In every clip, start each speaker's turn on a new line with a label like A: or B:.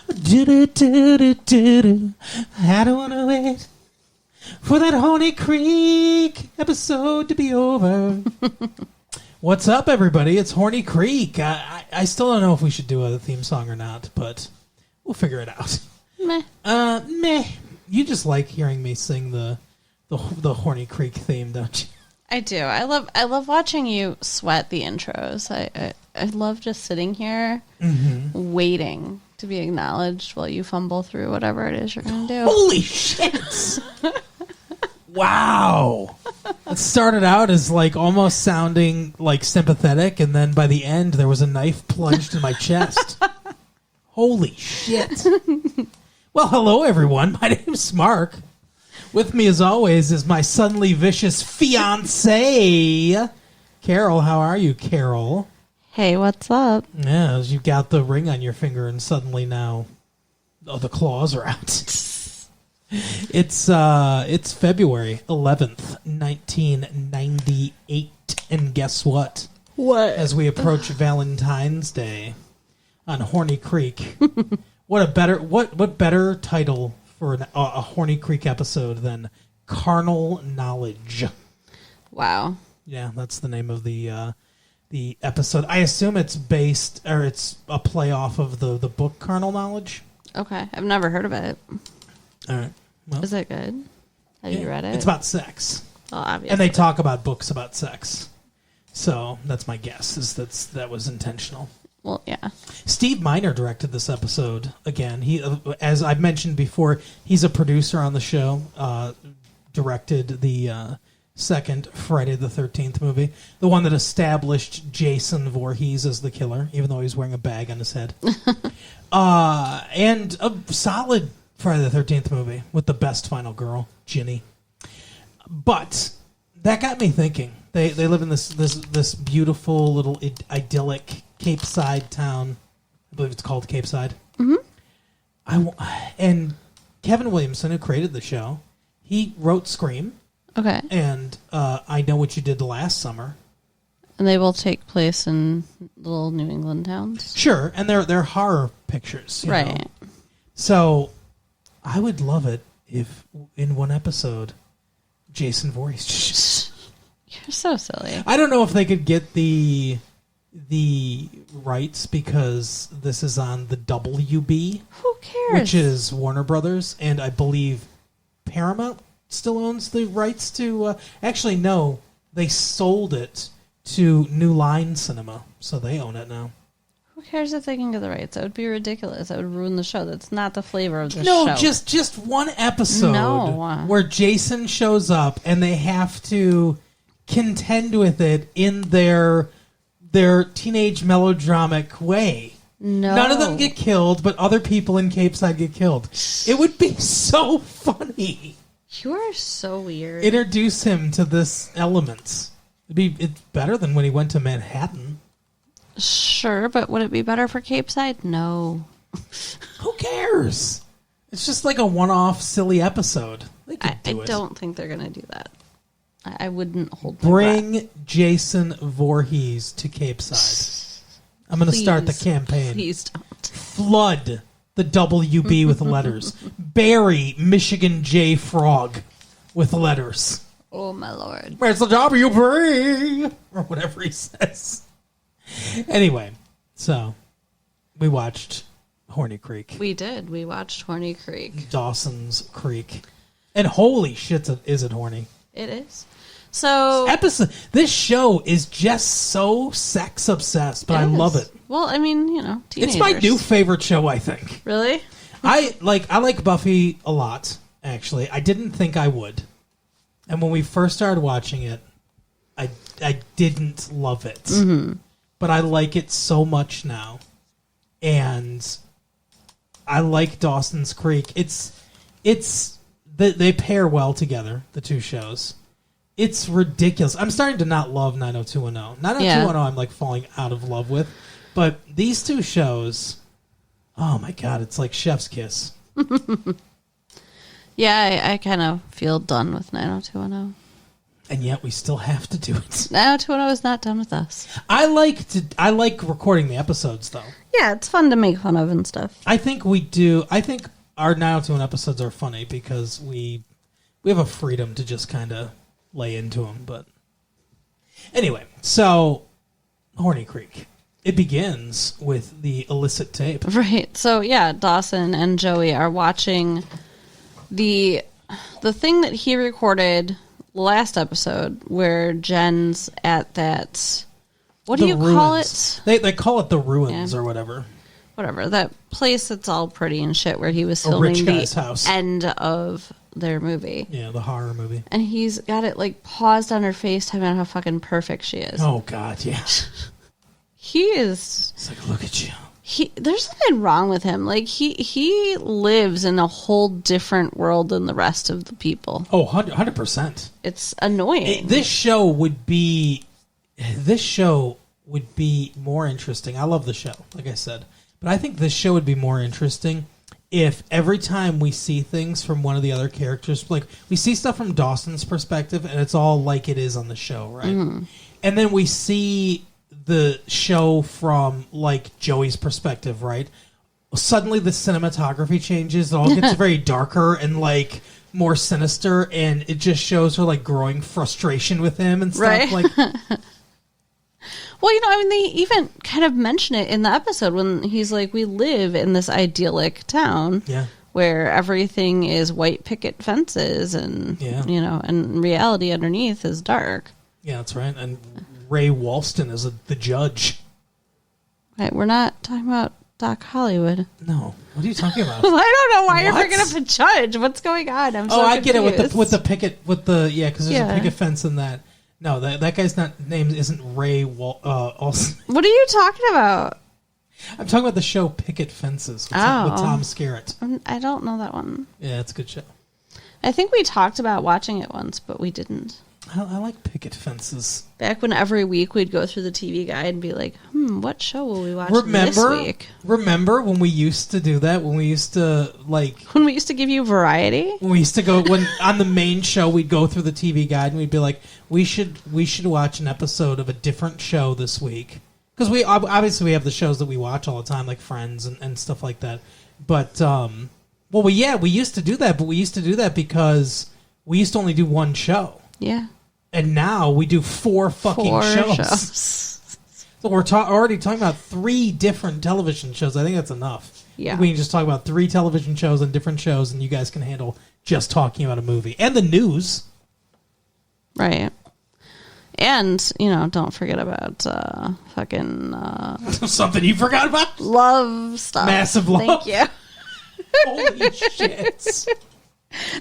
A: Do-do-do-do-do-do. I don't want to wait for that Horny Creek episode to be over. What's up, everybody? It's Horny Creek. I still don't know if we should do a theme song or not, but we'll figure it out.
B: Meh.
A: Meh. You just like hearing me sing the Horny Creek theme, don't you?
B: I do. I love watching you sweat the intros. I love just sitting here waiting to be acknowledged while you fumble through whatever it is you're going to do.
A: Holy shit! Wow. It started out as like almost sounding like sympathetic, and then by the end there was a knife plunged in my chest. Holy shit. Well, hello everyone. My name's Mark. With me as always is my suddenly vicious fiancée, Carol. How are you, Carol?
B: Hey, what's up?
A: Yeah, you got the ring on your finger and suddenly now the claws are out. It's February 11th, 1998, and guess what?
B: What?
A: As we approach Valentine's Day on Horny Creek, what better title for a Horny Creek episode than Carnal Knowledge?
B: Wow.
A: Yeah, that's the name of the episode. I assume it's it's a play off of the book Carnal Knowledge.
B: Okay, I've never heard of it.
A: All right. Well,
B: is it good? Have you read it?
A: It's about sex.
B: Well, obviously.
A: And they talk about books about sex. So that's my guess, that was intentional.
B: Well, yeah.
A: Steve Miner directed this episode again. He, as I've mentioned before, he's a producer on the show, directed the second Friday the 13th movie, the one that established Jason Voorhees as the killer, even though he was wearing a bag on his head. And a solid Friday the 13th movie with the best final girl, Ginny. But that got me thinking. They live in this beautiful little idyllic Cape Side town. I believe it's called Cape Side. Mm-hmm. And Kevin Williamson, who created the show, he wrote Scream.
B: Okay.
A: And I Know What You Did Last Summer.
B: And they will take place in little New England towns?
A: Sure, and they're horror pictures. You
B: right.
A: know? So I would love it if in one episode Jason Voorhees.
B: You're so silly.
A: I don't know if they could get the rights because this is on the WB.
B: Who cares?
A: Which is Warner Brothers, and I believe Paramount still owns the rights to... actually, no. They sold it to New Line Cinema, so they own it now.
B: Who cares if they can get the rights? That would be ridiculous. That would ruin the show. That's not the flavor of the show.
A: No, just one episode where Jason shows up and they have to contend with it in their teenage melodramatic way.
B: No.
A: None of them get killed, but other people in Cape Side get killed. It would be so funny.
B: You are so weird.
A: Introduce him to this element. It's better than when he went to Manhattan.
B: Sure, but would it be better for Cape Side? No.
A: Who cares? It's just like a one-off silly episode. They could do it.
B: I don't think they're going to do that. I wouldn't hold my
A: Bring
B: breath.
A: Jason Voorhees to Cape Side. I'm going to start the campaign.
B: Please don't.
A: Flood the WB with letters. Bury Michigan J. Frog with letters.
B: Oh, my Lord.
A: Where's the WB? Or whatever he says. Anyway, so we watched Horny Creek.
B: We did. We watched Horny Creek.
A: Dawson's Creek. And holy shit, is it horny.
B: It is. So
A: this show is just so sex obsessed, but I love it.
B: Well, I mean, teenagers.
A: It's my new favorite show, I think.
B: Really?
A: I like Buffy a lot, actually. I didn't think I would. And when we first started watching it, I didn't love it. Mm-hmm. But I like it so much now. And I like Dawson's Creek. They pair well together, the two shows. It's ridiculous. I'm starting to not love 90210. 90210 I'm like falling out of love with. But these two shows, oh my God, it's like chef's kiss.
B: Yeah, I kind of feel done with 90210.
A: And yet we still have to do it.
B: Now Tuno is not done with us.
A: I like recording the episodes, though.
B: Yeah, it's fun to make fun of and stuff.
A: I think we do. I think our 902 episodes are funny because we have a freedom to just kind of lay into them. But anyway, so Horny Creek. It begins with the illicit tape.
B: Right. So yeah, Dawson and Joey are watching the thing that he recorded last episode where Jen's at that, what do you call it?
A: They call it the ruins or whatever.
B: Whatever. That place that's all pretty and shit where he was filming the house. End of their movie.
A: Yeah, the horror movie.
B: And he's got it like paused on her face talking about how fucking perfect she is.
A: Oh God, yeah.
B: He is.
A: It's like, look at you.
B: There's something wrong with him. Like he lives in a whole different world than the rest of the people.
A: Oh, 100%.
B: It's annoying.
A: This show would be more interesting. I love the show, like I said, but I think this show would be more interesting if every time we see things from one of the other characters, like we see stuff from Dawson's perspective, and it's all like it is on the show, right? Mm. And then we see the show from like Joey's perspective, right? Suddenly the cinematography changes. It all gets very darker and like more sinister, and it just shows her like growing frustration with him and stuff.
B: Right.
A: Like,
B: well, I mean, they even kind of mention it in the episode when he's like, "We live in this idyllic town, where everything is white picket fences, and and reality underneath is dark." Yeah,
A: that's right. And Ray Walston is the judge.
B: Right, we're not talking about Doc Hollywood.
A: No, what are you talking about?
B: I don't know why you're bringing up a judge. What's going on? I'm so
A: I
B: confused.
A: get it with the picket because there's a picket fence in that. No, that guy's name isn't Ray Walston.
B: What are you talking about?
A: I'm talking about the show Picket Fences with Tom Skerritt.
B: I don't know that one.
A: Yeah, it's a good show.
B: I think we talked about watching it once, but we didn't.
A: I like Picket Fences.
B: Back when every week we'd go through the TV guide and be like, what show will we watch this week?
A: Remember when we used to do that? When we used to, like...
B: When we used to give you variety?
A: When we used to go... on the main show, we'd go through the TV guide and we'd be like, we should watch an episode of a different show this week. Because we have the shows that we watch all the time, like Friends and stuff like that. But, we used to do that, but we used to do that because we used to only do one show.
B: Yeah.
A: And now we do four shows. So we're already talking about 3 different television shows. I think that's enough.
B: Yeah.
A: We can just talk about 3 television shows and different shows, and you guys can handle just talking about a movie. And the news.
B: Right. And, don't forget about
A: something you forgot about?
B: Love stuff.
A: Massive love.
B: Thank you.
A: Holy shit.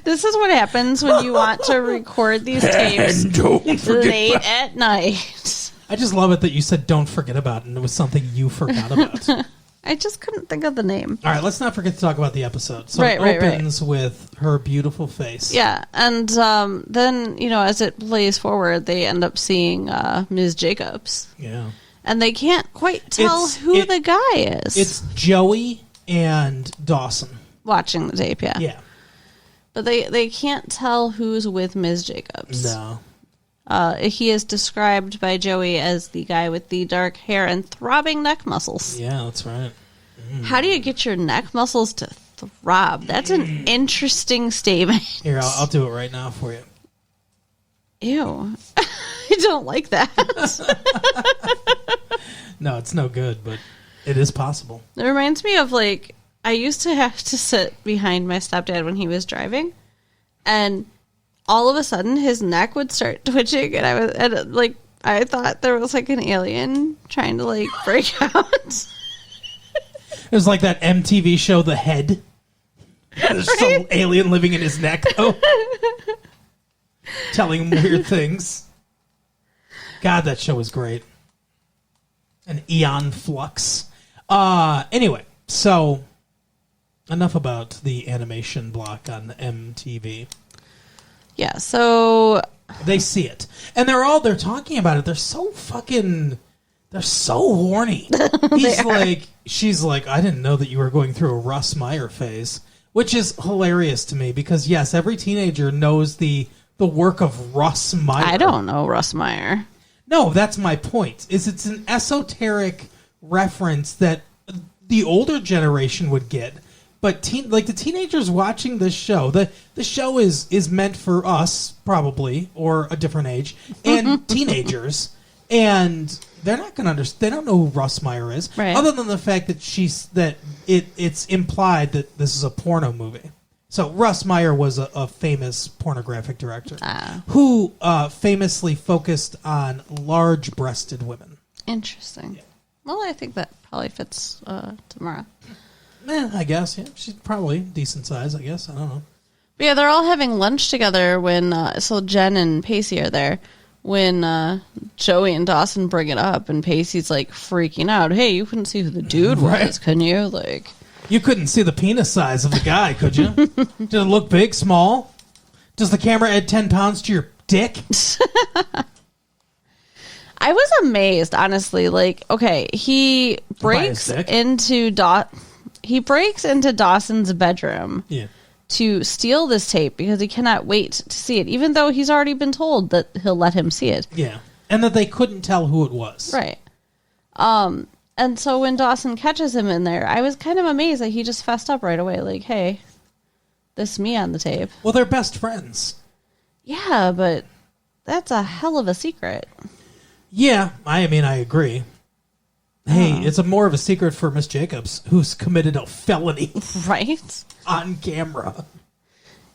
B: This is what happens when you want to record these tapes late at night.
A: I just love it that you said don't forget about it, and it was something you forgot about.
B: I just couldn't think of the name.
A: All right, let's not forget to talk about the episode. So it opens with her beautiful face.
B: Yeah, and then, as it plays forward, they end up seeing Ms. Jacobs.
A: Yeah.
B: And they can't quite tell who the guy is.
A: It's Joey and Dawson.
B: Watching the tape, yeah.
A: Yeah.
B: But they can't tell who's with Ms. Jacobs.
A: No.
B: He is described by Joey as the guy with the dark hair and throbbing neck muscles.
A: Yeah, that's right. Mm.
B: How do you get your neck muscles to throb? That's an interesting statement.
A: Here, I'll do it right now for you.
B: Ew. I don't like that.
A: No, it's no good, but it is possible.
B: It reminds me of, I used to have to sit behind my stepdad when he was driving, and all of a sudden his neck would start twitching, and I thought there was an alien trying to break out.
A: It was like that MTV show, The Head. There's some alien living in his neck, though. Telling him weird things. God, that show was great. An Eon Flux. Anyway, so enough about the animation block on MTV.
B: Yeah, so
A: they see it, and they're talking about it. They're so horny. She's like, I didn't know that you were going through a Russ Meyer phase, which is hilarious to me because yes, every teenager knows the the work of Russ Meyer.
B: I don't know Russ Meyer.
A: No, that's my point. It's an esoteric reference that the older generation would get, but the teenagers watching this show, the show is meant for us probably, or a different age, and teenagers, and they're not going to understand. They don't know who Russ Meyer is,
B: right.
A: Other than the fact that it's implied that this is a porno movie. So Russ Meyer was a famous pornographic director who famously focused on large-breasted women.
B: Interesting. Yeah. Well, I think that probably fits Tamara.
A: I guess, yeah. She's probably decent size, I guess. I don't know.
B: But yeah, they're all having lunch together when, so Jen and Pacey are there, when Joey and Dawson bring it up, and Pacey's like freaking out. Hey, you couldn't see who the dude was, couldn't you? Like,
A: you couldn't see the penis size of the guy, could you? Did it look big, small? Does the camera add 10 pounds to your dick?
B: I was amazed, honestly. Like, okay, he breaks into Dawson's bedroom to steal this tape because he cannot wait to see it, even though he's already been told that he'll let him see it.
A: Yeah, and that they couldn't tell who it was.
B: Right. And so when Dawson catches him in there, I was kind of amazed that he just fessed up right away. Like, hey, this is me on the tape.
A: Well, they're best friends.
B: Yeah, but that's a hell of a secret.
A: Yeah, I mean, I agree. Hey, it's more of a secret for Miss Jacobs, who's committed a felony.
B: Right?
A: On camera.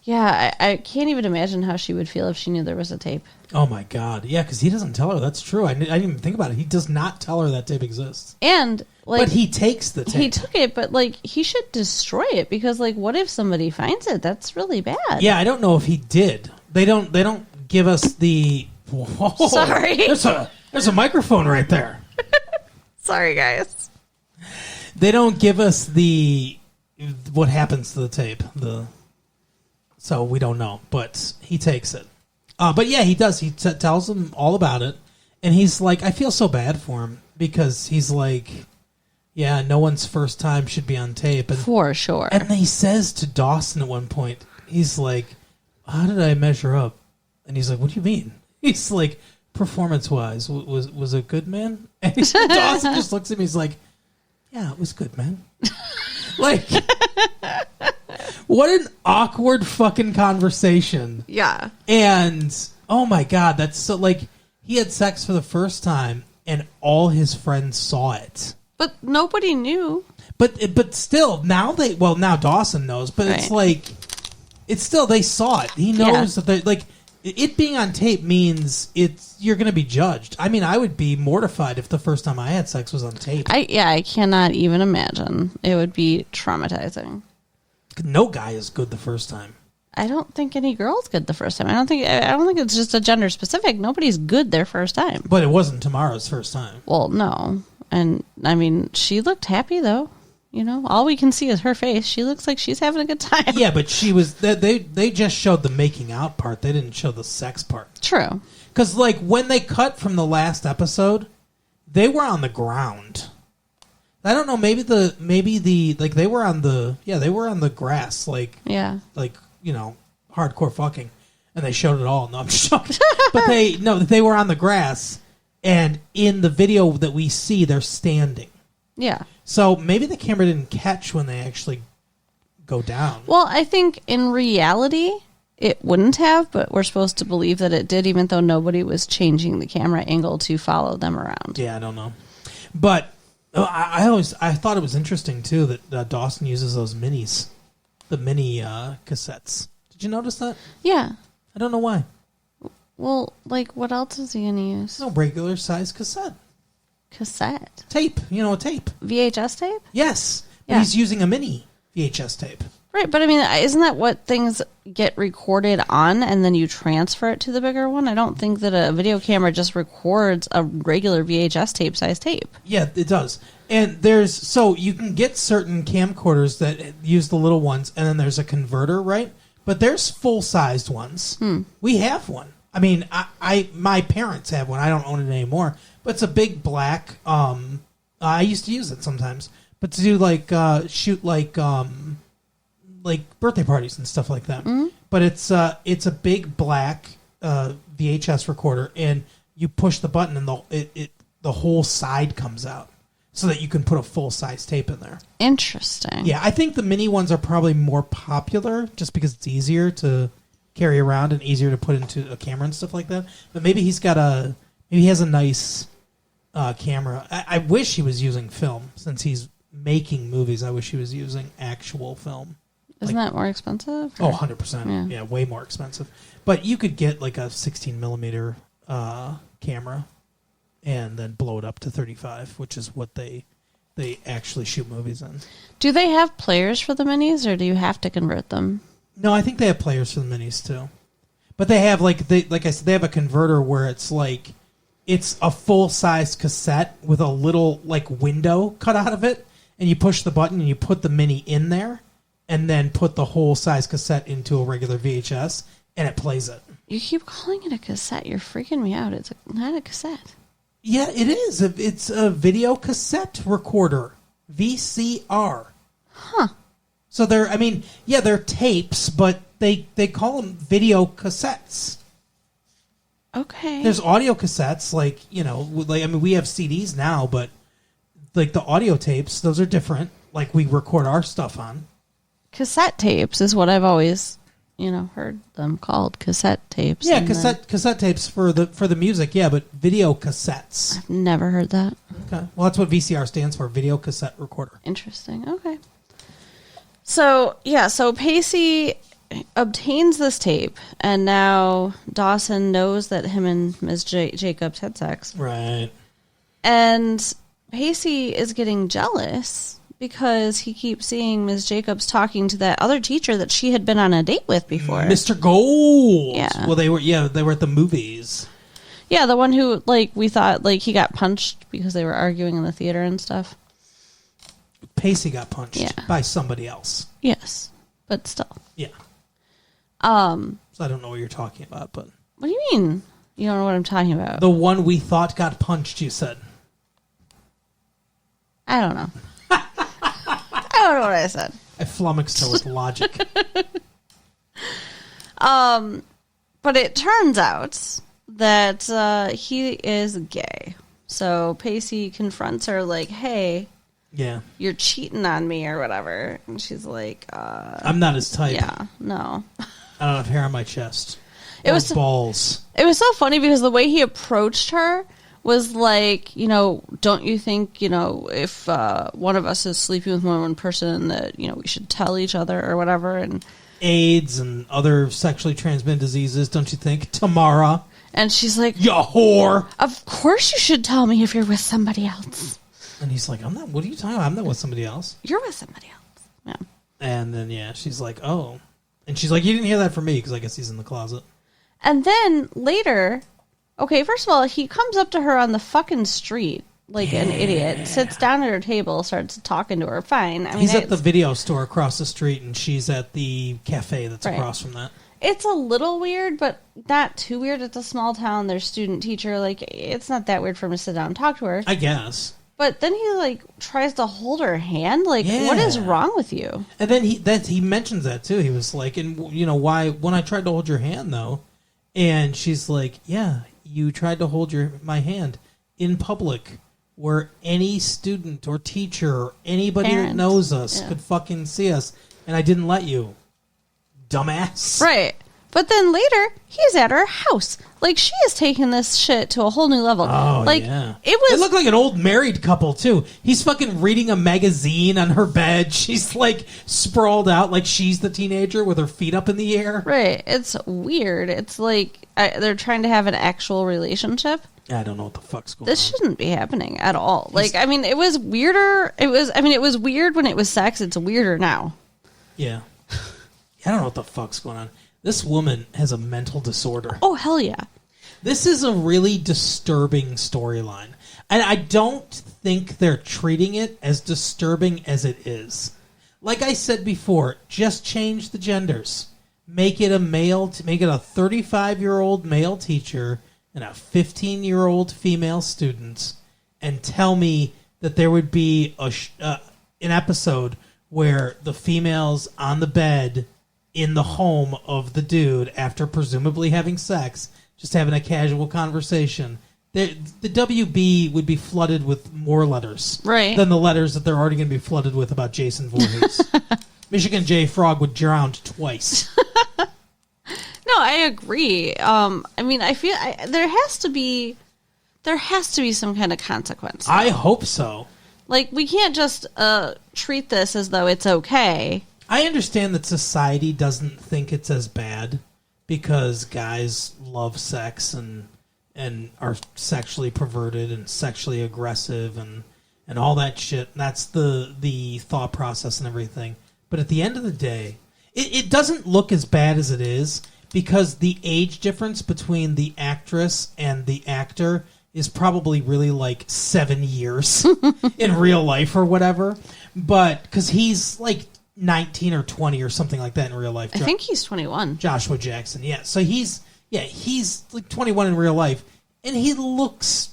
B: Yeah, I can't even imagine how she would feel if she knew there was a tape.
A: Oh, my God. Yeah, because he doesn't tell her. That's true. I didn't even think about it. He does not tell her that tape exists.
B: And, like...
A: But he takes the tape.
B: He took it, but, like, he should destroy it, because, like, what if somebody finds it? That's really bad.
A: Yeah, I don't know if he did. They don't give us the... Whoa,
B: sorry.
A: There's a microphone right there.
B: Sorry, guys.
A: They don't give us what happens to the tape. So we don't know, but he takes it. But yeah, he does. He tells them all about it, and he's like, I feel so bad for him because he's like, yeah, no one's first time should be on tape. And,
B: for sure.
A: And he says to Dawson at one point, he's like, how did I measure up? And he's like, what do you mean? He's like, performance-wise, was it good, man? And Dawson just looks at me, he's like, yeah, it was good, man. Like, what an awkward fucking conversation.
B: Yeah.
A: And, oh my God, that's so, like, he had sex for the first time, and all his friends saw it.
B: But nobody knew.
A: But still, now Dawson knows, but It's like, it's still, they saw it. He knows that they, like, it being on tape means you're going to be judged. I mean, I would be mortified if the first time I had sex was on tape. I
B: cannot even imagine. It would be traumatizing.
A: No guy is good the first time.
B: I don't think any girl's good the first time. I don't think it's just a gender specific. Nobody's good their first time.
A: But it wasn't Tamara's first time.
B: Well, no. And I mean, she looked happy though. You know, all we can see is her face. She looks like she's having a good time.
A: Yeah, but she was... They just showed the making out part. They didn't show the sex part.
B: True.
A: Because, like, when they cut from the last episode, they were on the ground. I don't know, maybe they were on the grass, like, you know, hardcore fucking. And they showed it all. No, I'm just joking. But they were on the grass, and in the video that we see, they're standing.
B: Yeah.
A: So maybe the camera didn't catch when they actually go down.
B: Well, I think in reality it wouldn't have, but we're supposed to believe that it did, even though nobody was changing the camera angle to follow them around.
A: Yeah, I don't know. But I thought it was interesting, too, that Dawson uses those minis, the mini cassettes. Did you notice that?
B: Yeah.
A: I don't know why.
B: Well, like, what else is he going to use?
A: No, regular size cassette.
B: Cassette?
A: Tape. You know, a tape.
B: VHS tape?
A: Yes.
B: Yeah.
A: But he's using a mini VHS tape.
B: Right, but I mean, isn't that what things get recorded on and then you transfer it to the bigger one? I don't think that a video camera just records a regular VHS tape size tape.
A: Yeah, it does. And so you can get certain camcorders that use the little ones, and then there's a converter, right? But there's full-sized ones. We have one. I mean, my parents have one. I don't own it anymore. But it's a big black. I used to use it sometimes, but to do like shoot like like birthday parties and stuff like that. Mm-hmm. But it's a big black VHS recorder, and you push the button, and the whole side comes out, so that you can put a full size tape in there.
B: Interesting.
A: Yeah, I think the mini ones are probably more popular, just because it's easier to carry around and easier to put into a camera and stuff like that. But maybe he has a nice camera. I wish he was using film, since he's making movies. I wish he was using actual film.
B: Isn't that more expensive?
A: Or? Oh, 100%. Yeah, way more expensive. But you could get like a 16 millimeter camera and then blow it up to 35, which is what they actually shoot movies in. Do
B: they have players for the minis, or do you have to convert them?
A: No, I think they have players for the minis too. But they have like I said, they have a converter where it's like it's a full size cassette with a little like window cut out of it, and you push the button and you put the mini in there, and then put the whole size cassette into a regular VHS, and it plays it.
B: You keep calling it a cassette. You're freaking me out. It's not a cassette.
A: Yeah, it is. It's a video cassette recorder. VCR.
B: Huh.
A: So they're tapes, but they call them video cassettes.
B: Okay.
A: There's audio cassettes, we have CDs now, but like the audio tapes, those are different. Like we record our stuff on.
B: Cassette tapes is what I've always, heard them called, cassette tapes.
A: Yeah, cassette tapes for the music. Yeah, but video cassettes.
B: I've never heard that.
A: Okay, well that's what VCR stands for, video cassette recorder.
B: Interesting. Okay. So Pacey obtains this tape, and now Dawson knows that him and Ms. Jacobs had sex.
A: Right.
B: And Pacey is getting jealous because he keeps seeing Ms. Jacobs talking to that other teacher that she had been on a date with before.
A: Mr. Gold.
B: Yeah.
A: Well, they were at the movies.
B: Yeah, the one who, we thought, he got punched because they were arguing in the theater and stuff.
A: Pacey got punched by somebody else.
B: Yes, but still.
A: Yeah. So I don't know what you're talking about, but...
B: What do you mean? You don't know what I'm talking about?
A: The one we thought got punched, you said.
B: I don't know. I don't know what I said.
A: I flummoxed her with logic.
B: But it turns out that he is gay. So Pacey confronts her hey,
A: yeah,
B: you're cheating on me or whatever. And she's like,
A: I'm not his type.
B: Yeah, no.
A: I don't have hair on my chest.
B: It was
A: balls.
B: It was so funny because the way he approached her was don't you think, if one of us is sleeping with more than one person that, we should tell each other or whatever. And
A: AIDS and other sexually transmitted diseases, don't you think, Tamara?
B: And she's like,
A: you whore.
B: Of course you should tell me if you're with somebody else.
A: And he's like, what are you talking about? I'm not with somebody else.
B: You're with somebody else. Yeah.
A: And then, she's like, oh. And she's like, you didn't hear that from me, because I guess he's in the closet.
B: And then later... Okay, first of all, he comes up to her on the fucking street like an idiot, sits down at her table, starts talking to her. Fine.
A: He's at the video store across the street, and she's at the cafe that's across from that.
B: It's a little weird, but not too weird. It's a small town. There's student, teacher. It's not that weird for him to sit down and talk to her.
A: I guess.
B: But then he, tries to hold her hand. What is wrong with you?
A: And then he mentions that, too. He was like, and, why, when I tried to hold your hand, though, and she's like, yeah, you tried to hold my hand in public where any student or teacher or anybody that knows us could fucking see us, and I didn't let you. Dumbass.
B: Right. But then later, he's at her house. She is taking this shit to a whole new level.
A: Oh, yeah.
B: They
A: look like an old married couple, too. He's fucking reading a magazine on her bed. She's, sprawled out like she's the teenager with her feet up in the air.
B: Right. It's weird. It's they're trying to have an actual relationship.
A: I don't know what the fuck's going on.
B: This shouldn't be happening at all. It was weirder. It was weird when it was sex. It's weirder now.
A: Yeah. I don't know what the fuck's going on. This woman has a mental disorder.
B: Oh, hell yeah.
A: This is a really disturbing storyline. And I don't think they're treating it as disturbing as it is. Like I said before, just change the genders. Make it a 35-year-old male teacher and a 15-year-old female student, and tell me that there would be an episode where the female's on the bed in the home of the dude after presumably having sex, just having a casual conversation. The WB would be flooded with more letters than the letters that they're already going to be flooded with about Jason Voorhees. Michigan J. Frog would drown twice.
B: No, I agree. I mean, I feel there has to be some kind of consequence. Though.
A: I hope so.
B: Like, we can't just treat this as though it's okay.
A: I understand that society doesn't think it's as bad because guys love sex and are sexually perverted and sexually aggressive and all that shit. That's the thought process and everything. But at the end of the day, it doesn't look as bad as it is because the age difference between the actress and the actor is probably really like 7 years in real life or whatever. But because he's like 19 or 20 or something like that in real life.
B: I think he's 21.
A: Joshua Jackson, yeah. So he's like 21 in real life, and he looks,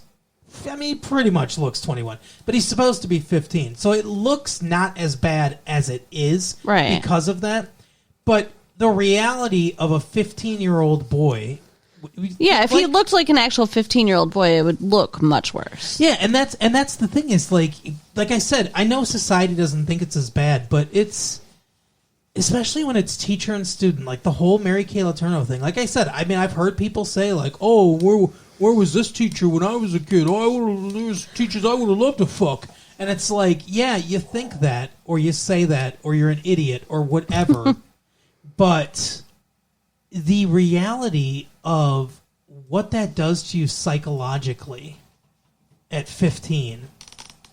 A: he pretty much looks 21. But he's supposed to be 15. So it looks not as bad as it is because of that. But the reality of a 15-year-old boy...
B: Yeah, if he looked like an actual 15-year-old boy, it would look much worse.
A: Yeah, and that's the thing is, like I said, I know society doesn't think it's as bad, but it's... Especially when it's teacher and student, like the whole Mary Kay Letourneau thing. Like I said, I mean, I've heard people say, like, oh, where was this teacher when I was a kid? Oh, there's teachers I would have loved to fuck. And it's like, yeah, you think that, or you say that, or you're an idiot, or whatever. But the reality of what that does to you psychologically at 15,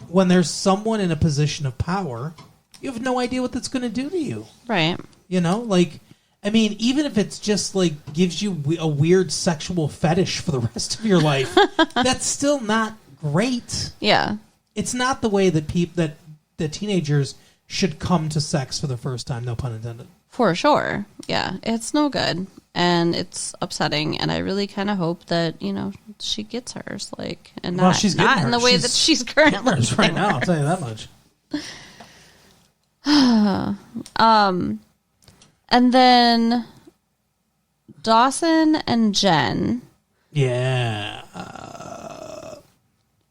A: when there's someone in a position of power... You have no idea what that's going to do to you.
B: Right.
A: You know, like, I mean, even if it's just, like, gives you a weird sexual fetish for the rest of your life, that's still not great.
B: Yeah.
A: It's not the way that that teenagers should come to sex for the first time, no pun intended.
B: For sure. Yeah. It's no good. And it's upsetting. And I really kind of hope that, you know, she gets hers, like, and not in the way that she's currently
A: hers right now, I'll tell you that much.
B: And then Dawson and Jen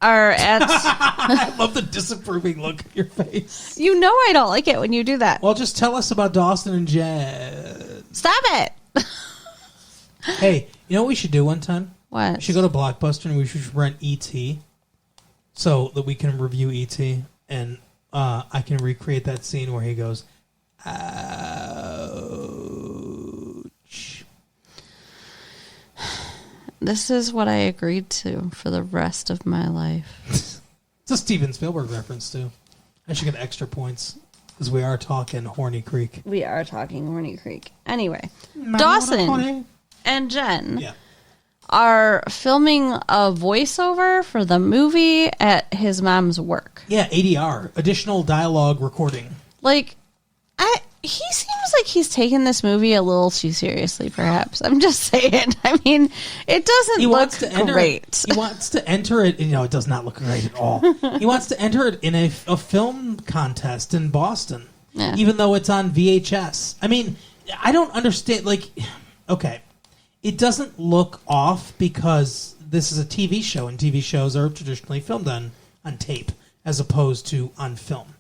B: are at
A: I love the disapproving look on your face.
B: You know I don't like it when you do that.
A: Well, just tell us about Dawson and Jen.
B: Stop it.
A: Hey, you know what we should do one time?
B: What?
A: We should go to Blockbuster and we should rent E.T. so that we can review E.T. and I can recreate that scene where he goes, ouch.
B: This is what I agreed to for the rest of my life.
A: It's a Steven Spielberg reference, too. I should get extra points because we are talking Horny Creek.
B: We are talking Horny Creek. Anyway, Dawson and Jen are filming a voiceover for the movie at his mom's work.
A: Yeah, ADR, additional dialogue recording.
B: Like, he seems like he's taken this movie a little too seriously, perhaps. I'm just saying. I mean, it doesn't look great.
A: He wants to enter it. You know, it does not look great at all. He wants to enter it in a film contest in Boston, even though it's on VHS. I mean, I don't understand. Like, okay. It doesn't look off because this is a TV show, and TV shows are traditionally filmed on tape as opposed to on film.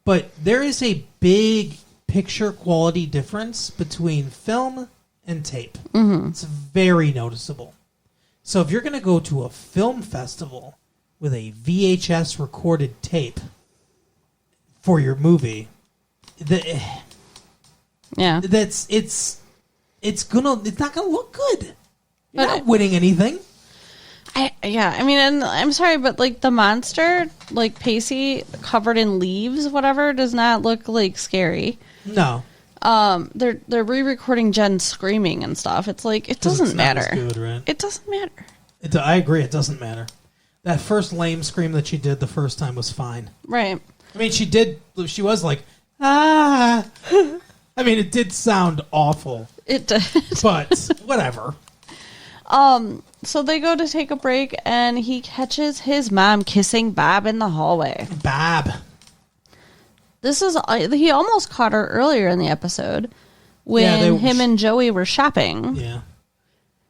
A: But there is a big picture quality difference between film and tape. Mm-hmm. It's very noticeable. So if you're going to go to a film festival with a VHS recorded tape for your movie, it's not gonna look good. You're not winning anything.
B: I mean, and I'm sorry, but like the monster, like Pacey covered in leaves, whatever, does not look like scary.
A: No.
B: They're re-recording Jen screaming and stuff. It's like it doesn't matter.
A: Good, right?
B: It doesn't matter.
A: I agree. It doesn't matter. That first lame scream that she did the first time was fine.
B: Right.
A: I mean, she was like, ah. I mean, it did sound awful.
B: It did.
A: But whatever.
B: So they go to take a break, and he catches his mom kissing Bob in the hallway.
A: Bob.
B: he almost caught her earlier in the episode when him and Joey were shopping.
A: Yeah.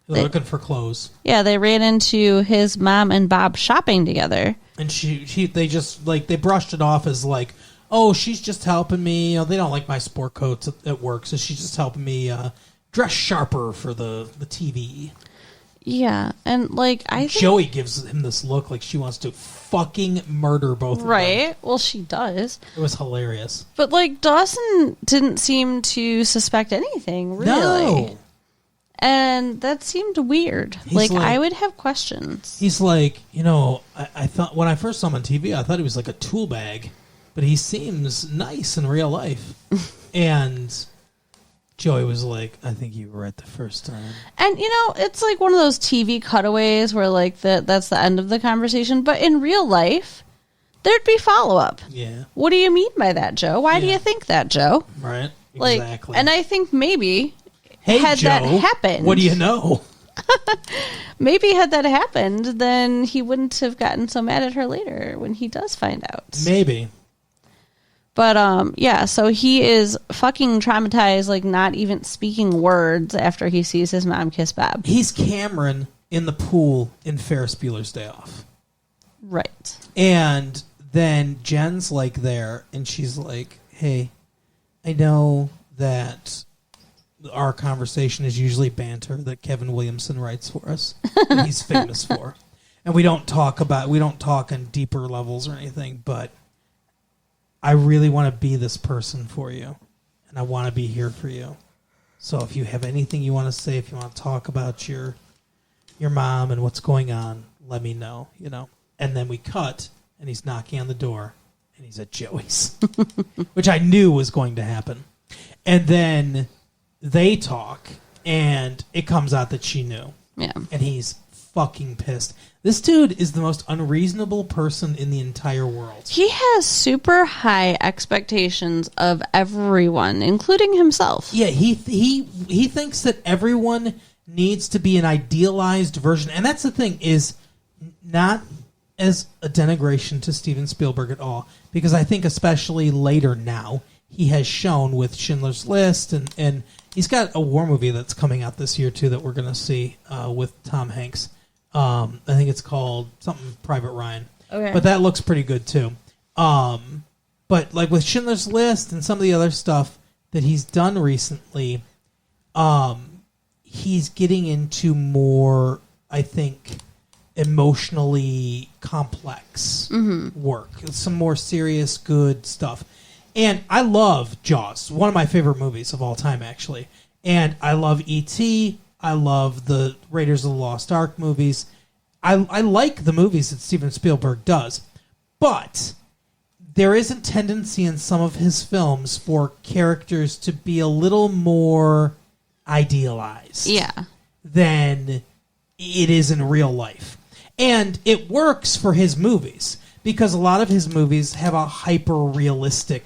A: They're looking for clothes.
B: Yeah, they ran into his mom and Bob shopping together.
A: And they just, like, they brushed it off as, like, oh, she's just helping me. You know, they don't like my sport coats at work, so she's just helping me dress sharper for the TV.
B: Yeah, and, like, I think
A: Joey gives him this look like she wants to fucking murder both of them.
B: Right? Well, she does.
A: It was hilarious.
B: But, like, Dawson didn't seem to suspect anything, really.
A: No.
B: And that seemed weird. Like, I would have questions.
A: He's like, you know, I thought, when I first saw him on TV, I thought he was like a tool bag. But he seems nice in real life. And Joey was like, I think you were right the first time.
B: And, you know, it's like one of those TV cutaways where, like, that's the end of the conversation. But in real life, there'd be follow-up.
A: Yeah.
B: What do you mean by that, Joe? Why do you think that, Joe?
A: Right.
B: Like,
A: exactly.
B: And I think maybe...
A: Hey,
B: had
A: Joe,
B: that happened,
A: what do you know?
B: Maybe had that happened, then he wouldn't have gotten so mad at her later when he does find out.
A: Maybe.
B: But, yeah, so he is fucking traumatized, like not even speaking words after he sees his mom kiss Bob.
A: He's Cameron in the pool in Ferris Bueller's Day Off.
B: Right.
A: And then Jen's like there, and she's like, hey, I know that our conversation is usually banter that Kevin Williamson writes for us. That he's famous for. And we don't talk on deeper levels or anything, but I really want to be this person for you. And I want to be here for you. So if you have anything you want to say, if you want to talk about your mom and what's going on, let me know, you know. And then we cut, and he's knocking on the door, and he's at Joey's, which I knew was going to happen. And then they talk, and it comes out that she knew.
B: Yeah.
A: And he's fucking pissed. This dude is the most unreasonable person in the entire world.
B: He has super high expectations of everyone, including himself.
A: Yeah, he thinks that everyone needs to be an idealized version. And that's the thing, is not as a denigration to Steven Spielberg at all, because I think especially later now, he has shown with Schindler's List, and he's got a war movie that's coming out this year, too, that we're going to see with Tom Hanks. I think it's called something Private Ryan.
B: Okay.
A: But that looks pretty good, too. But like with Schindler's List and some of the other stuff that he's done recently, he's getting into more, I think, emotionally complex work. Some more serious, good stuff. And I love Jaws, one of my favorite movies of all time, actually. And I love E.T., I love the Raiders of the Lost Ark movies. I like the movies that Steven Spielberg does. But there is a tendency in some of his films for characters to be a little more idealized than it is in real life. And it works for his movies, because a lot of his movies have a hyper-realistic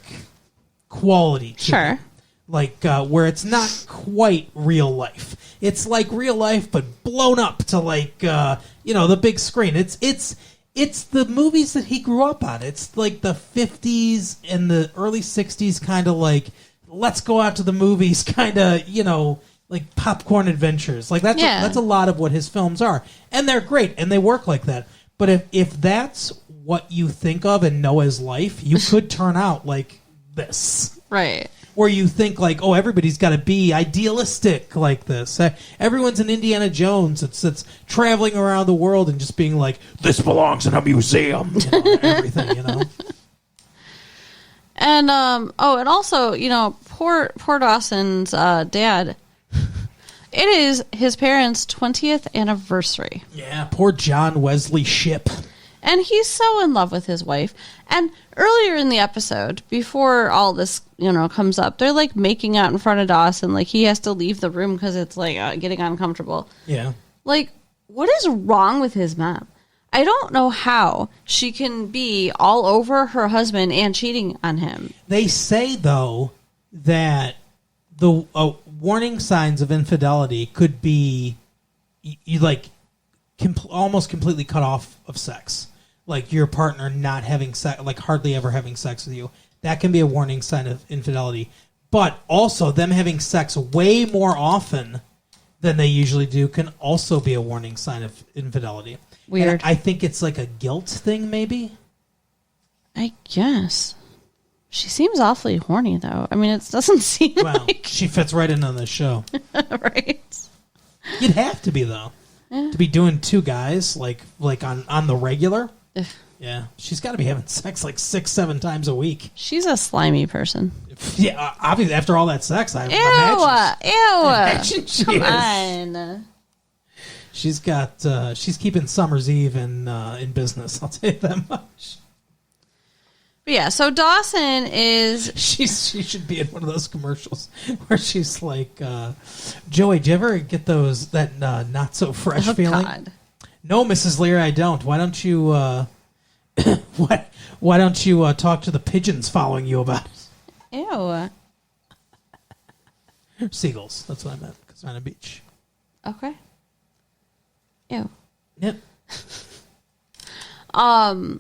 A: quality to them. Like, where it's not quite real life. It's like real life, but blown up to, like, the big screen. It's the movies that he grew up on. It's like the 50s and the early 60s kind of like, let's go out to the movies kind of, like popcorn adventures. Like, that's a lot of what his films are. And they're great, and they work like that. But if that's what you think of and know as life, you could turn out like this.
B: Right.
A: Where you think like, oh, everybody's got to be idealistic like this. Everyone's an Indiana Jones that's traveling around the world and just being like, this belongs in a museum. Everything,
B: And, and also, poor Dawson's dad. It is his parents' 20th anniversary.
A: Yeah, poor John Wesley Shipp.
B: And he's so in love with his wife. And earlier in the episode, before all this, comes up, they're like making out in front of Dawson. Like he has to leave the room because it's like getting uncomfortable.
A: Yeah.
B: Like, what is wrong with his mom? I don't know how she can be all over her husband and cheating on him.
A: They say, though, that the warning signs of infidelity could be you like almost completely cut off of sex. Like your partner not having sex, like hardly ever having sex with you. that can be a warning sign of infidelity. But also, them having sex way more often than they usually do can also be a warning sign of infidelity.
B: Weird.
A: And I think it's like a guilt thing, maybe.
B: I guess. She seems awfully horny, though. I mean, it doesn't seem like...
A: she fits right in on the show.
B: Right.
A: You'd have to be, though. Yeah. To be doing two guys, like on the regular. Yeah. She's got to be having sex like 6-7 times a week.
B: She's a slimy person.
A: Yeah, obviously, after all that sex, I imagine she
B: Come
A: is.
B: on.
A: She's keeping Summer's Eve in business, I'll tell you that much.
B: But yeah, so Dawson is...
A: She should be in one of those commercials where she's like, Joey, do you ever get that not so fresh feeling? God. No, Mrs. Lear, I don't. Why don't you why don't you talk to the pigeons following you about it?
B: Ew.
A: Seagulls. That's what I meant, because they're on a beach.
B: Okay. Ew.
A: Yep.
B: Now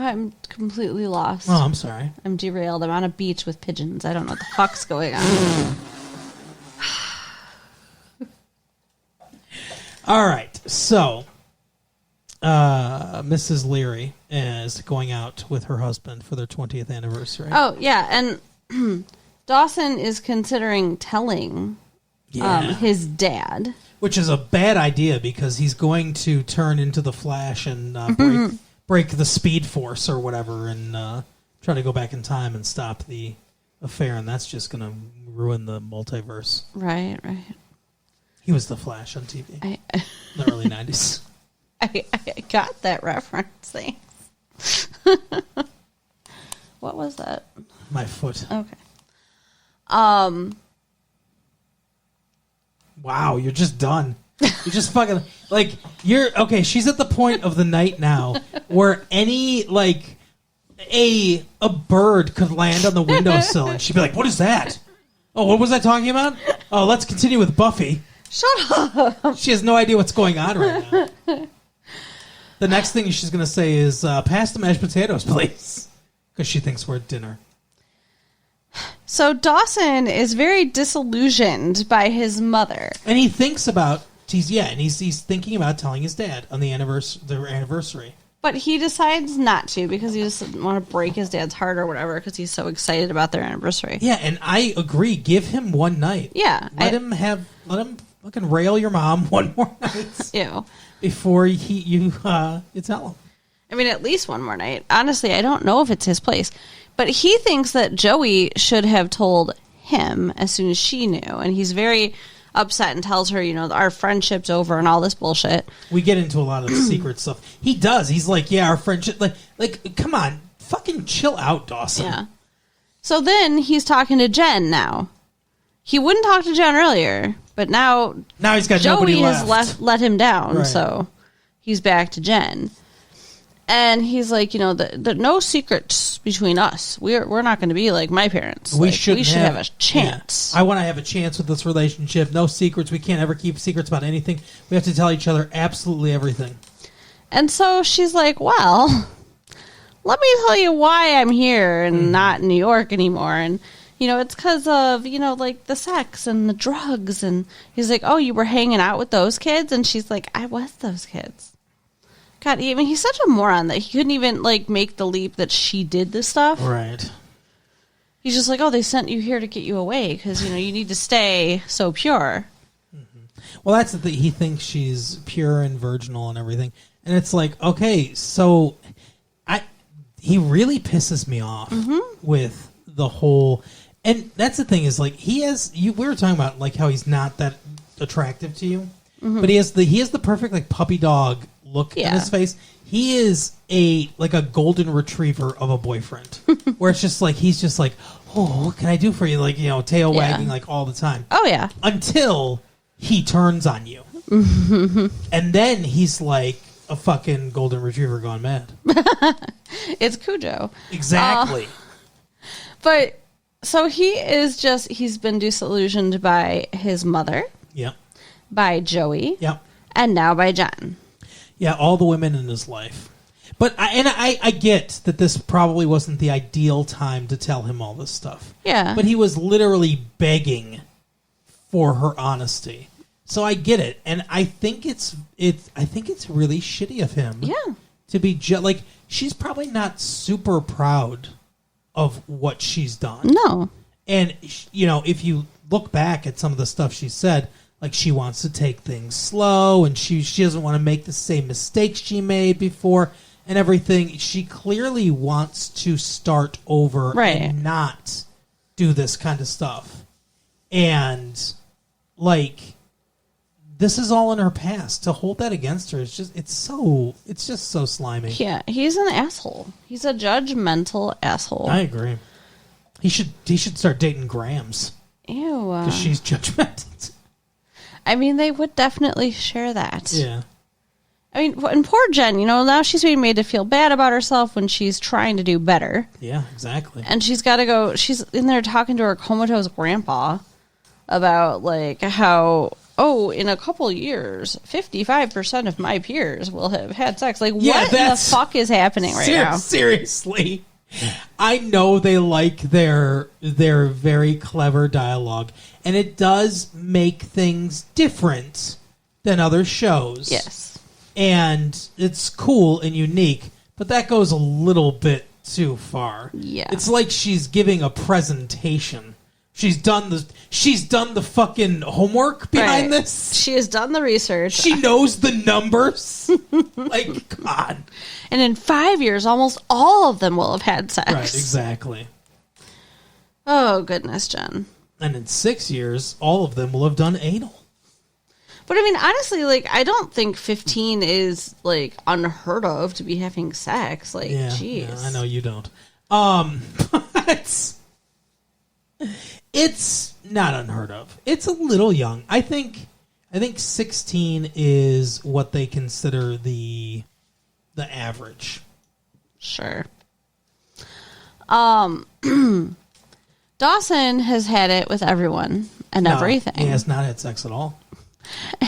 B: I'm completely lost.
A: Oh, I'm sorry.
B: I'm derailed. I'm on a beach with pigeons. I don't know what the fuck's going on.
A: All right. So, Mrs. Leary is going out with her husband for their 20th anniversary.
B: Oh, yeah. And Dawson is considering telling his dad.
A: Which is a bad idea because he's going to turn into the Flash and break the Speed Force or whatever and try to go back in time and stop the affair, and that's just going to ruin the multiverse.
B: Right.
A: He was the Flash on TV in the early 90s.
B: I got that reference, thanks. What was that?
A: My foot.
B: Okay.
A: Wow, you're just done. You're just fucking okay. She's at the point of the night now where any a bird could land on the windowsill and she'd be like, "What is that? Oh, what was I talking about? Oh, let's continue with Buffy."
B: Shut up.
A: She has no idea what's going on right now. The next thing she's going to say is, "Pass the mashed potatoes, please," because she thinks we're at dinner.
B: So Dawson is very disillusioned by his mother,
A: and he thinks about. He's thinking about telling his dad on their anniversary.
B: But he decides not to because he doesn't want to break his dad's heart or whatever because he's so excited about their anniversary.
A: Yeah, and I agree. Give him one night.
B: Yeah.
A: Let him fucking rail your mom one more night.
B: Ew.
A: Before you tell him.
B: I mean, at least one more night. Honestly, I don't know if it's his place. But he thinks that Joey should have told him as soon as she knew. And he's very upset and tells her, our friendship's over and all this bullshit.
A: We get into a lot of secret stuff. He does. He's like, yeah, our friendship. Like, come on. Fucking chill out, Dawson.
B: Yeah. So then he's talking to Jen now. He wouldn't talk to Jen earlier, but now
A: he's got
B: Joey
A: nobody left.
B: has let him down,
A: right.
B: So he's back to Jen. And he's like, the no secrets between us. We're not going to be like my parents. We should have a chance.
A: Yeah. I want to have a chance with this relationship. No secrets. We can't ever keep secrets about anything. We have to tell each other absolutely everything.
B: And so she's like, well, let me tell you why I'm here and not in New York anymore. And, it's because of, the sex and the drugs. And he's like, oh, you were hanging out with those kids? And she's like, I was those kids. God, he's such a moron that he couldn't even, make the leap that she did this stuff.
A: Right.
B: He's just like, oh, they sent you here to get you away because, you need to stay so pure.
A: Mm-hmm. Well, that's the thing. He thinks she's pure and virginal and everything. And it's like, okay, so he really pisses me off with the whole... And that's the thing is, we were talking about, how he's not that attractive to you. Mm-hmm. But he has the perfect, puppy dog look in his face. He is a golden retriever of a boyfriend where it's just he's just oh, what can I do for you? Tail wagging all the time.
B: Oh yeah.
A: Until he turns on you. And then he's like a fucking golden retriever gone mad.
B: It's Cujo.
A: Exactly.
B: But so he's been disillusioned by his mother.
A: Yep.
B: By Joey.
A: Yep.
B: And now by Jen.
A: Yeah, all the women in his life. But I get that this probably wasn't the ideal time to tell him all this stuff.
B: Yeah.
A: But he was literally begging for her honesty. So I get it, and I think it's really shitty of him.
B: Yeah.
A: To be like, she's probably not super proud of what she's done.
B: No.
A: And if you look back at some of the stuff she said, like she wants to take things slow, and she doesn't want to make the same mistakes she made before, and everything. She clearly wants to start over and not do this kind of stuff. And like, this is all in her past. To hold that against her, it's just so slimy.
B: Yeah, he's an asshole. He's a judgmental asshole.
A: I agree. He should start dating Grams.
B: Ew.
A: Because she's judgmental.
B: I mean, they would definitely share that.
A: Yeah.
B: I mean, and poor Jen, now she's being made to feel bad about herself when she's trying to do better.
A: Yeah, exactly.
B: And she's got to go, she's in there talking to her comatose grandpa about, like, how, in a couple years, 55% of my peers will have had sex. Like, what the fuck is happening right now?
A: Seriously. I know they like their very clever dialogue, and it does make things different than other shows.
B: Yes.
A: And it's cool and unique, but that goes a little bit too far.
B: Yeah.
A: It's like she's giving a presentation. She's done the fucking homework behind this.
B: She has done the research.
A: She knows the numbers. Like, come on.
B: And in 5 years, almost all of them will have had sex.
A: Right, exactly.
B: Oh, goodness, Jen.
A: And in 6 years, all of them will have done anal.
B: But I mean, honestly, like, I don't think 15 is, like, unheard of to be having sex. Like, jeez.
A: Yeah, I know you don't. It's not unheard of. It's a little young. I think 16 is what they consider the average.
B: Sure. Dawson has had it with everyone and everything.
A: He has not had sex at all.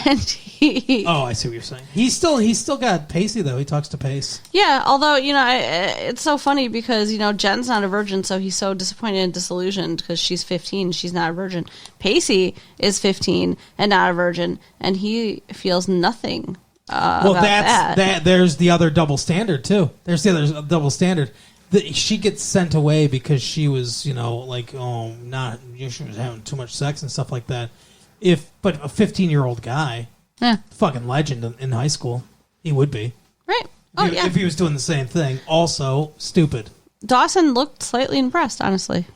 B: And he...
A: Oh, I see what you're saying. He's still got Pacey, though. He talks to Pace.
B: Yeah, although, it's so funny because, Jen's not a virgin, so he's so disappointed and disillusioned because she's 15, she's not a virgin. Pacey is 15 and not a virgin, and he feels nothing about that.
A: There's the other double standard, too. There's the other double standard. She gets sent away because she was, she was having too much sex and stuff like that. But a 15-year-old guy, fucking legend in high school, he would be.
B: Right.
A: If he was doing the same thing. Also, stupid.
B: Dawson looked slightly impressed, honestly,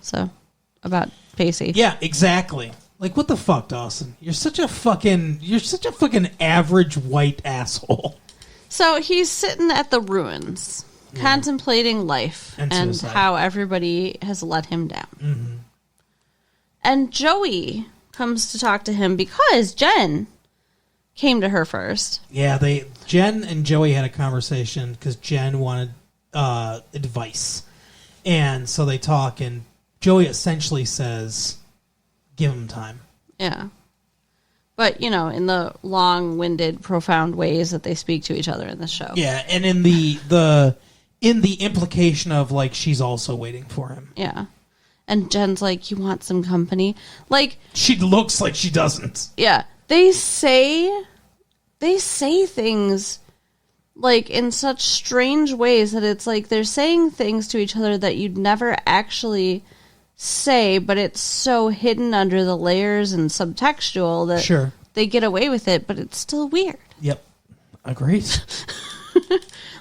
B: about Pacey.
A: Yeah, exactly. Like, what the fuck, Dawson? You're such a fucking average white asshole.
B: So he's sitting at the ruins, contemplating life and how everybody has let him down.
A: Mm-hmm.
B: And Joey comes to talk to him because Jen came to her first.
A: Yeah, Jen and Joey had a conversation because Jen wanted advice. And so they talk, and Joey essentially says, give him time.
B: Yeah. But, in the long-winded, profound ways that they speak to each other in the show.
A: Yeah, and in the implication of, like, she's also waiting for him.
B: Yeah. And Jen's like, you want some company? Like,
A: she looks like she doesn't.
B: Yeah. They say things, like, in such strange ways that it's like they're saying things to each other that you'd never actually say, but it's so hidden under the layers and subtextual that they get away with it, but it's still weird.
A: Yep. Agreed.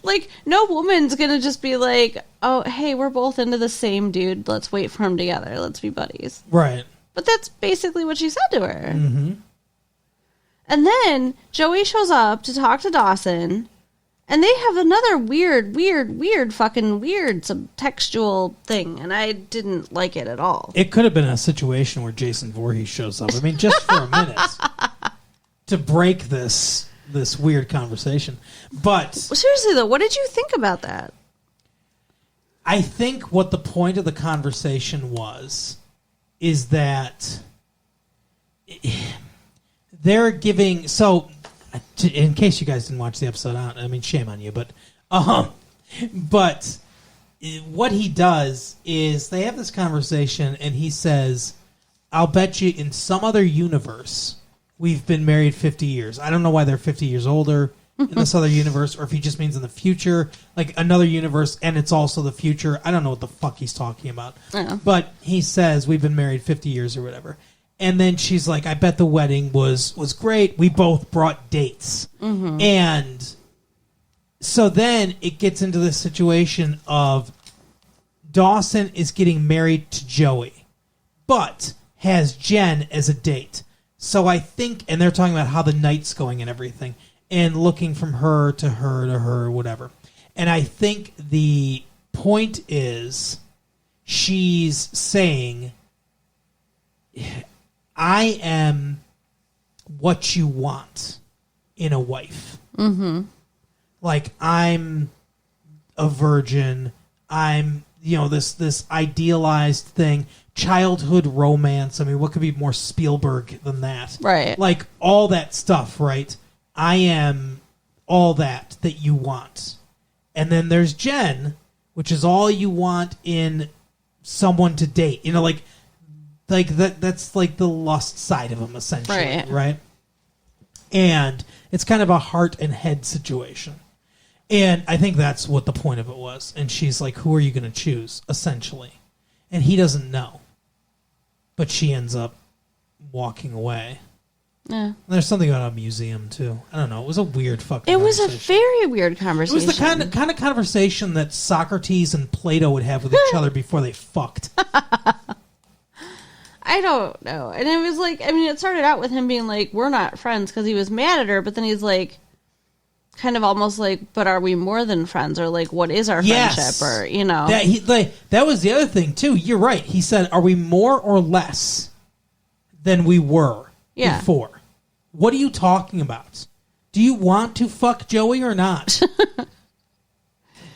B: Like, no woman's gonna just be like, oh, hey, we're both into the same dude. Let's wait for him together. Let's be buddies.
A: Right.
B: But that's basically what she said to her.
A: Mm-hmm.
B: And then Joey shows up to talk to Dawson, and they have another weird subtextual thing, and I didn't like it at all.
A: It could have been a situation where Jason Voorhees shows up. I mean, just for a minute to break this weird conversation. But
B: seriously, though, what did you think about that?
A: I think what the point of the conversation is that they're giving... So, in case you guys didn't watch the episode, I mean, shame on you, but But what he does is they have this conversation, and he says, I'll bet you in some other universe we've been married 50 years. I don't know why they're 50 years older in this other universe, or if he just means in the future, like another universe, and it's also the future. I don't know what the fuck he's talking about. But he says we've been married 50 years or whatever. And then she's like, I bet the wedding was great. We both brought dates. And so then it gets into this situation of Dawson is getting married to Joey, but has Jen as a date. So I think, and they're talking about how the night's going and everything, and looking from her to her to her, whatever. And I think the point is she's saying, I am what you want in a wife. Like, I'm a virgin. I'm, this idealized thing. Childhood romance. I mean, what could be more Spielberg than that?
B: Right.
A: Like, all that stuff, right? I am all that you want. And then there's Jen, which is all you want in someone to date. Like that's like the lust side of them, essentially, right? And it's kind of a heart and head situation. And I think that's what the point of it was. And she's like, who are you going to choose, essentially? And he doesn't know. But she ends up walking away. Yeah. And there's something about a museum, too. I don't know. It was a weird fucking conversation.
B: It was a very weird conversation.
A: It was the kind of conversation that Socrates and Plato would have with each other before they fucked.
B: I don't know. And it was like, I mean, it started out with him being like, we're not friends, because he was mad at her, but then he's like, kind of almost like, but are we more than friends? Or like, what is our friendship? Or,
A: That was the other thing, too. You're right. He said, are we more or less than we were before? What are you talking about? Do you want to fuck Joey or not?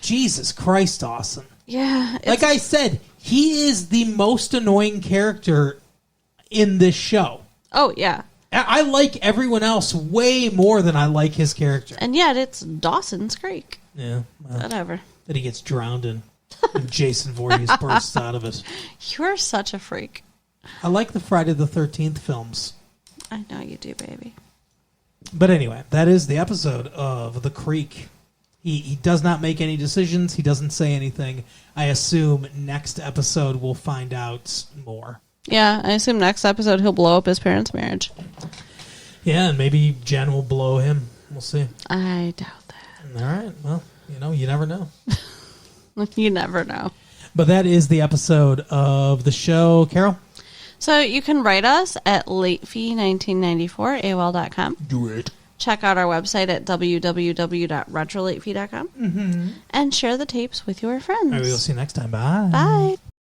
A: Jesus Christ, Dawson.
B: Yeah.
A: Like I said, he is the most annoying character in this show.
B: Oh, yeah.
A: I like everyone else way more than I like his character.
B: And yet it's Dawson's Creek.
A: Yeah. Well,
B: whatever.
A: That he gets drowned in. And Jason Voorhees bursts out of it.
B: You're such a freak.
A: I like the Friday the 13th films.
B: I know you do, baby.
A: But anyway, that is the episode of The Creek. He does not make any decisions. He doesn't say anything. I assume next episode we'll find out more.
B: Yeah, I assume next episode he'll blow up his parents' marriage.
A: Yeah, and maybe Jen will blow him. We'll see.
B: I doubt that.
A: All right. Well, you never know.
B: You never know.
A: But that is the episode of the show. Carol?
B: So you can write us at latefee1994@AOL.com.
A: Do it.
B: Check out our website at www.retrolatefee.com. And share the tapes with your friends.
A: All right, we'll see you next time. Bye.
B: Bye.